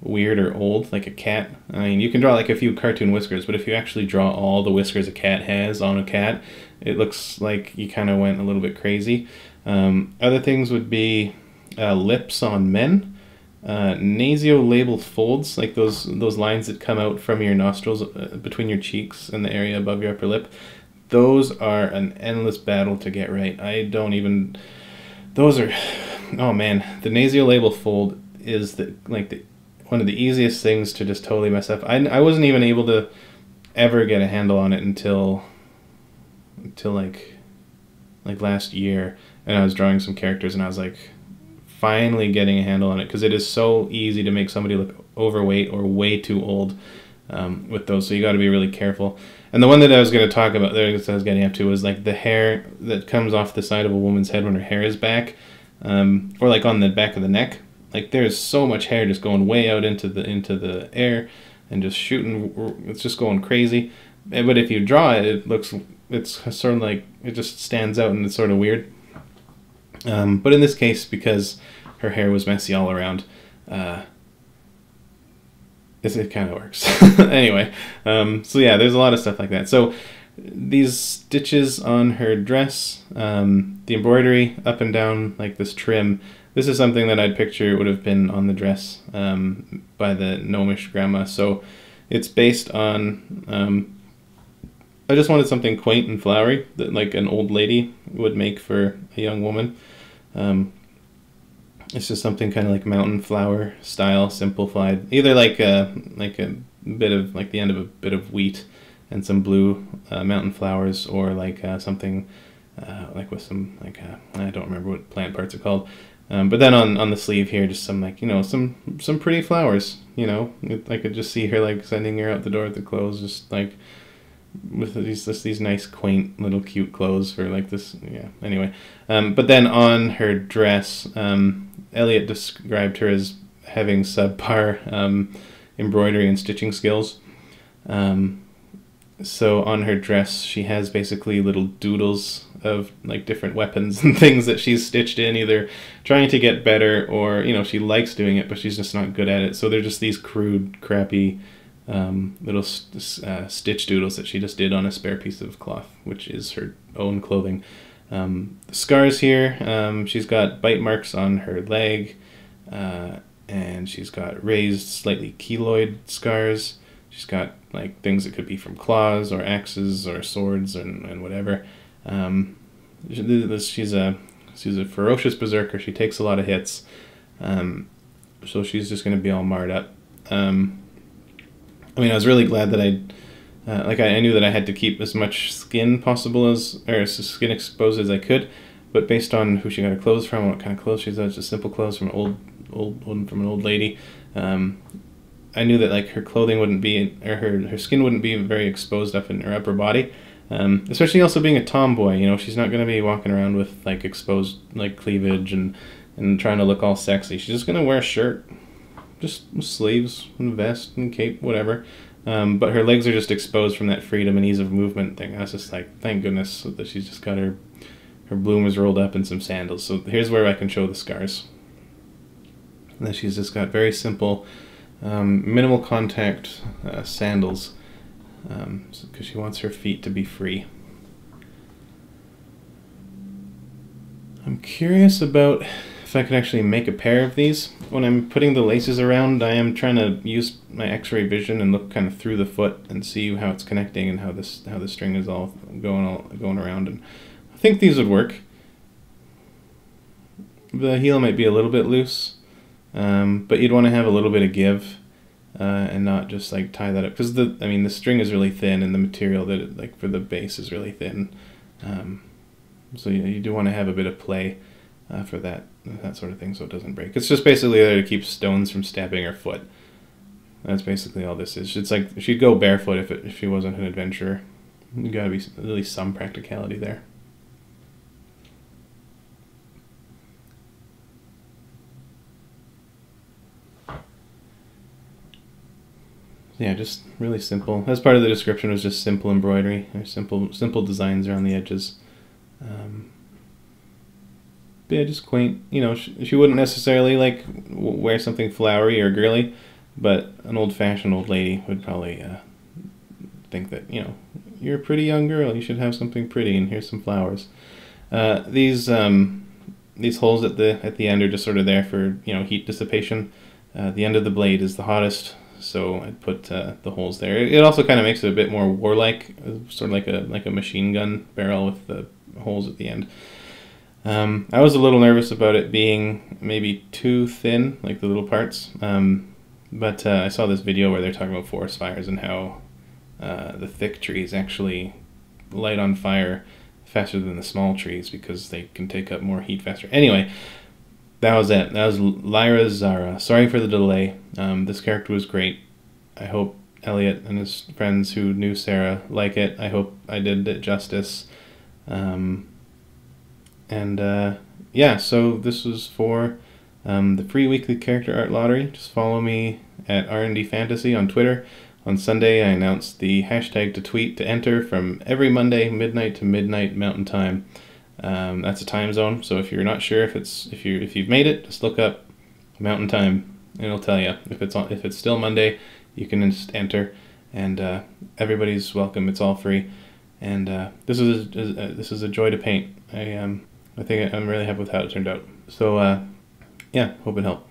weird or old, like a cat. I mean, you can draw like a few cartoon whiskers, but if you actually draw all the whiskers a cat has on a cat, it looks like you kind of went a little bit crazy. Other things would be lips on men, nasolabial folds, like those lines that come out from your nostrils between your cheeks and the area above your upper lip. Those are an endless battle to get right. I don't even, those are, oh man, the nasolabial fold is one of the easiest things to just totally mess up. I wasn't even able to ever get a handle on it until like last year, and I was drawing some characters and I was like finally getting a handle on it, because it is so easy to make somebody look overweight or way too old with those, so you got to be really careful. And the one that I was going to talk about there, that I was getting up to, was like the hair that comes off the side of a woman's head when her hair is back, or like on the back of the neck. Like there's so much hair just going way out into the air and just shooting. It's just going crazy. But if you draw it, it's sort of like, it just stands out and it's sort of weird. But in this case, because her hair was messy all around. It kind of works. Anyway, so yeah, there's a lot of stuff like that. So these stitches on her dress, the embroidery up and down, like this trim, this is something that I'd picture would have been on the dress by the gnomish grandma. So it's based on, I just wanted something quaint and flowery that like an old lady would make for a young woman. It's just something kind of like mountain flower style, simplified. Either like a bit of, like the end of a bit of wheat and some blue mountain flowers, or like something like with some like I don't remember what plant parts are called. But then on the sleeve here, just some like, you know, some pretty flowers. You know, I could just see her like sending her out the door with the clothes, just like with these nice quaint little cute clothes for like this. Yeah. Anyway, but then on her dress, Elliot described her as having subpar embroidery and stitching skills. So on her dress, she has basically little doodles of like different weapons and things that she's stitched in, either trying to get better or, you know, she likes doing it, but she's just not good at it. So they're just these crude, crappy little stitch doodles that she just did on a spare piece of cloth, which is her own clothing. The scars here, she's got bite marks on her leg, and she's got raised, slightly keloid scars. She's got like things that could be from claws or axes or swords and whatever. She's a ferocious berserker. She takes a lot of hits, so she's just going to be all marred up. I mean, I was really glad that I knew that I had to keep as much skin possible or skin exposed as I could, but based on who she got her clothes from, what kind of clothes she's got, just simple clothes from an old lady. I knew that like her clothing wouldn't be, or her skin wouldn't be very exposed up in her upper body, especially also being a tomboy. You know, she's not going to be walking around with like exposed like cleavage and trying to look all sexy. She's just going to wear a shirt, just sleeves and vest and cape, whatever. But her legs are just exposed from that freedom and ease of movement thing. I was just like, thank goodness that she's just got her bloomers rolled up in some sandals. So here's where I can show the scars. And then she's just got very simple, minimal contact sandals, because she wants her feet to be free. I'm curious about if I could actually make a pair of these. When I'm putting the laces around, I am trying to use my X-ray vision and look kind of through the foot and see how it's connecting and how the string is all going around. And I think these would work. The heel might be a little bit loose, but you'd want to have a little bit of give and not just like tie that up, because the string is really thin and the material that it, like for the base is really thin. So you do want to have a bit of play for that sort of thing, so it doesn't break. It's just basically there to keep stones from stabbing her foot. That's basically all this is. It's like she'd go barefoot if she wasn't an adventurer. You gotta be at least some practicality there. Yeah, just really simple. As part of the description was just simple embroidery, or simple designs around the edges. But yeah, just quaint. You know, she wouldn't necessarily like wear something flowery or girly, but an old-fashioned old lady would probably think that, you know, you're a pretty young girl, you should have something pretty, and here's some flowers. These holes at the end are just sort of there for, you know, heat dissipation. The end of the blade is the hottest, so I'd put the holes there. It also kind of makes it a bit more warlike, sort of like a machine gun barrel with the holes at the end. I was a little nervous about it being maybe too thin, like the little parts, but I saw this video where they're talking about forest fires and how the thick trees actually light on fire faster than the small trees because they can take up more heat faster. Anyway, that was it. That was Lyra Zara. Sorry for the delay. This character was great. I hope Elliot and his friends who knew Sarah like it. I hope I did it justice. Yeah, so this was for the free weekly character art lottery. Just follow me at R&D Fantasy on Twitter. On Sunday, I announced the hashtag to tweet to enter from every Monday, midnight to midnight Mountain Time. That's a time zone. So if you're not sure if you've made it, just look up Mountain Time, and it'll tell you. If it's still Monday, you can just enter, and everybody's welcome. It's all free, and this is a joy to paint. I think I'm really happy with how it turned out. So yeah, hope it helped.